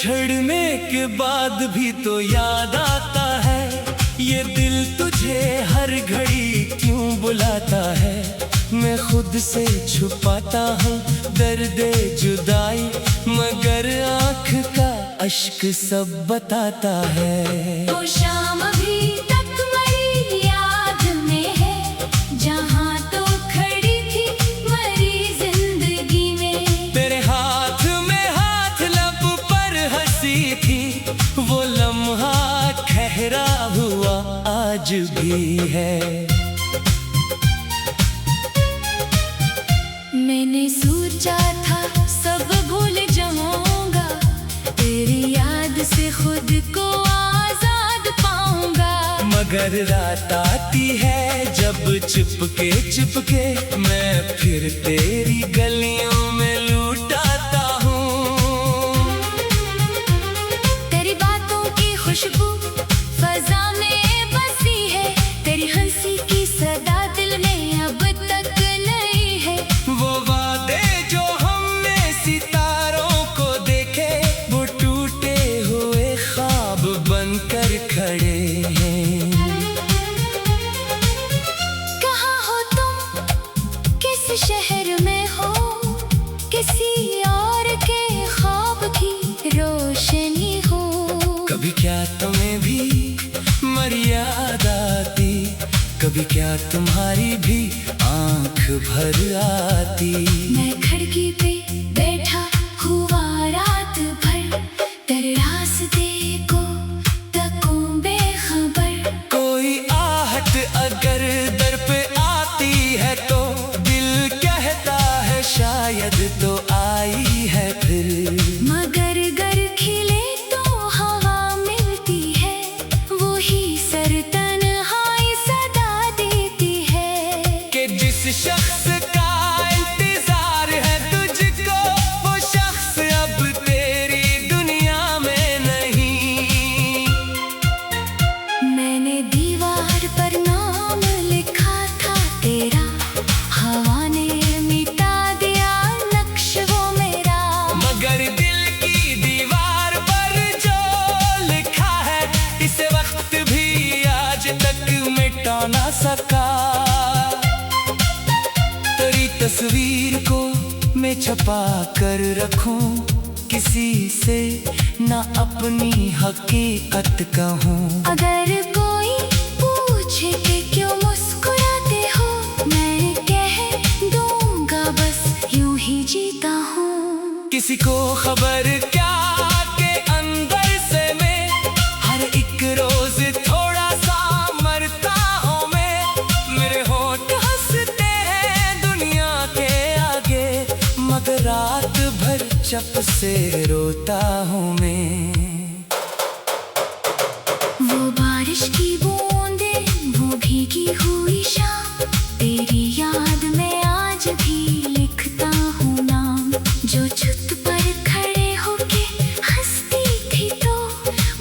बिछड़ने के बाद भी तो याद आता है, ये दिल तुझे हर घड़ी क्यों बुलाता है। मैं खुद से छुपाता हूँ दर्द जुदाई, मगर आँख का अश्क सब बताता है। तो शाम अभी तक मेरी याद में है, जहाँ तो खड़ी थी मरी जिंदगी में। तेरे हाथ में हाथ लब पर हंसी थी, वो लम्हा ठहरा हुआ आज भी है। मैंने सोचा था सब भूल जाऊंगा, तेरी याद से खुद को आजाद पाऊंगा। मगर रात आती है जब चुपके चुपके मैं फिर तेरी गलियों में लूट आता हूँ। तेरी बातों की खुशबू फजा में बसी है, तेरी हंसी की सदा दिल में अब तक नहीं है। वो वादे जो हमने सितारों को देखे, वो टूटे हुए ख्वाब बनकर खड़े हैं। कहाँ हो तुम, किस शहर में हो, किसी और के ख्वाब की रोशनी हो। कभी क्या तुम्हें भी मर्यादा आती, कभी क्या तुम्हारी भी आंख भर आती। मैं खिड़की पे बैठा हुआ रात भर, तेरे रास्ते को तकूं बेखबर। कोई आहट अगर दर पे आती है तो दिल कहता है शायद तो आई है फिर। मगर गर खिले तो हवा मिलती है, वो ही सर तन्हाई सदा देती है। कि जिस शख्स का इंतजार है तुझको, वो शख्स अब तेरी दुनिया में नहीं। मैंने दीवार पर नाम लिखा था तेरा, हवा ने मिटा दिया नक्श वो मेरा। मगर दिल की दीवार पर जो लिखा है, इस वक्त भी आज तक मिटा ना सका। तेरी तस्वीर को मैं छुपा कर रखूं, किसी से ना अपनी हकीकत कहूं। अगर कोई पूछे कि क्यों मुस्कुराते हो, मैं कह दूंगा बस यूं ही जीता हूँ। किसी को खबर क्या के अंदर से मैं हर एक रोज थोड़ा सा मरता हूँ मैं। मेरे होंठ हंसते हैं दुनिया के आगे, मगर रात भर चप से रोता हूँ मैं। वो बारिश की बूंदें, वो भीगी हुई शाम, तेरी याद में आज भी लिखता हूँ नाम। जो छत पर खड़े होके हंसती थी तो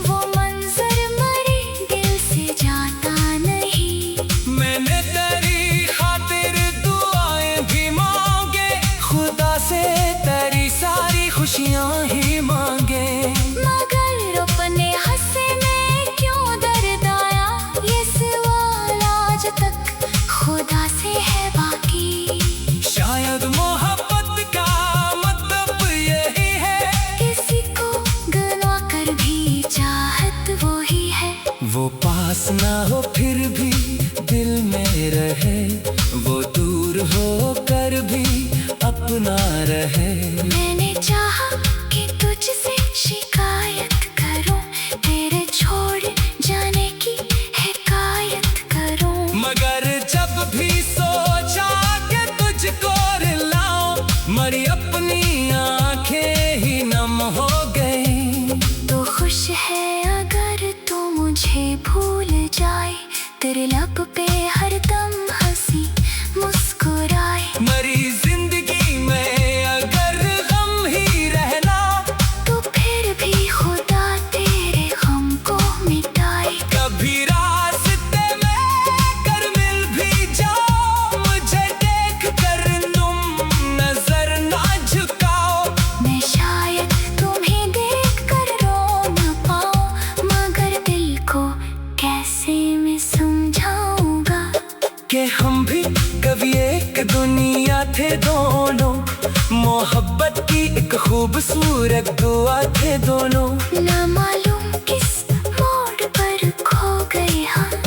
वो मंजर मरे दिल से जाता नहीं। मैंने तेरी खातिर दुआएं भी मांगे, खुदा से तेरी सारी खुशियाँ ही मांगे। मगर अपने हंसे में क्यों दर्द आया, ये सवाल आज तक खुदा से है बाकी। शायद मोहब्बत का मतलब यही है, किसी को गवा कर भी चाहत वो ही है। वो पास ना हो फिर भी दिल में रहे, वो दूर हो कर भी अपना रहे। मैंने चाहा कि तुझसे शिकायत करूं, तेरे छोड़ जाने की हिकायत करूं। मगर जब भी सोचा कि तुझको रिलाऊं, मरी अपनी आंखें ही नम हो गई। तो खुश है अगर तू मुझे भूल जाए, तेरे लब पे हरदम हंसी मुस्कुराए। मरी जिंदगी में अगर गम ही रहना, तो फिर भी खुदा तेरे गम को मिटाए। कभी रास्ते में कर मिल भी जाओ, मुझे देख कर तुम नजर ना झुकाओ। मैं शायद तुम्हें देख कर कि हम भी कभी एक दुनिया थे दोनों, मोहब्बत की एक खूबसूरत दुआ थे दोनों। ना मालूम किस मोड़ पर खो गए हम,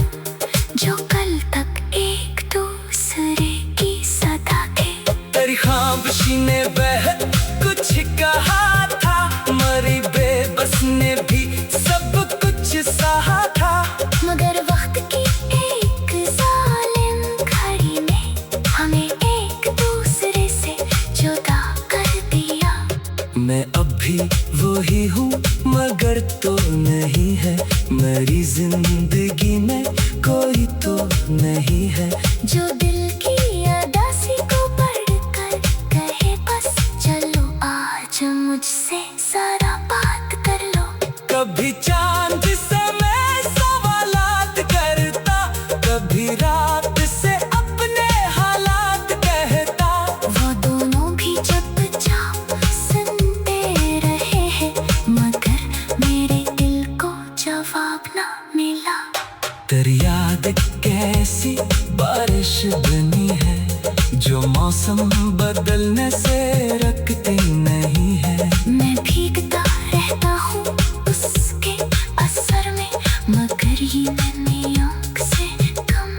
जो कल तक एक दूसरे की सदा थे। तेरी खामोशी ने बेहद कुछ कहा था, मरी बेबस ने भी सब कुछ सहा था। मगर वक्त की एक जालिम घड़ी ने हमें एक दूसरे से जुदा कर दिया। मैं अब भी वही हूँ मगर तो नहीं है, मेरी जिंदगी में कोई तो नहीं है जो दिल की अदासी को पढ़कर कहे बस चलो आज मुझसे सारा बात कर लो। कभी चांद से मैं सवालात करता, कभी रात से अपने हालात कहता। वो दोनों भी चुपचाप सुनते रहे हैं, मगर मेरे दिल को जवाब ना मिला। तेरी याद कैसी बारिश बनी है, जो मौसम बदलने से रखती नहीं है। मैं भीगता रहता हूँ उसके असर में, मगर ये मेरी आँख से कम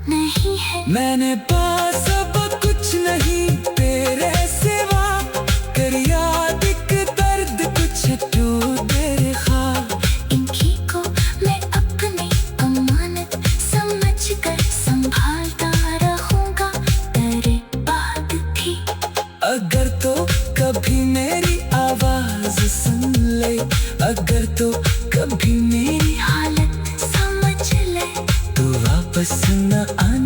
नहीं है। मैंने पास अब कुछ नहीं तेरे सिवा, कर याद एक दर्द कुछ तू तेरे ख्वाब। इनकी को मैं अपनी अमानत समझकर संभालता रहूंगा तेरे बाद भी। अगर तो कभी मेरी आवाज सुन ले, अगर तो कभी मेरी हालत समझ ले, तू वापस न आना।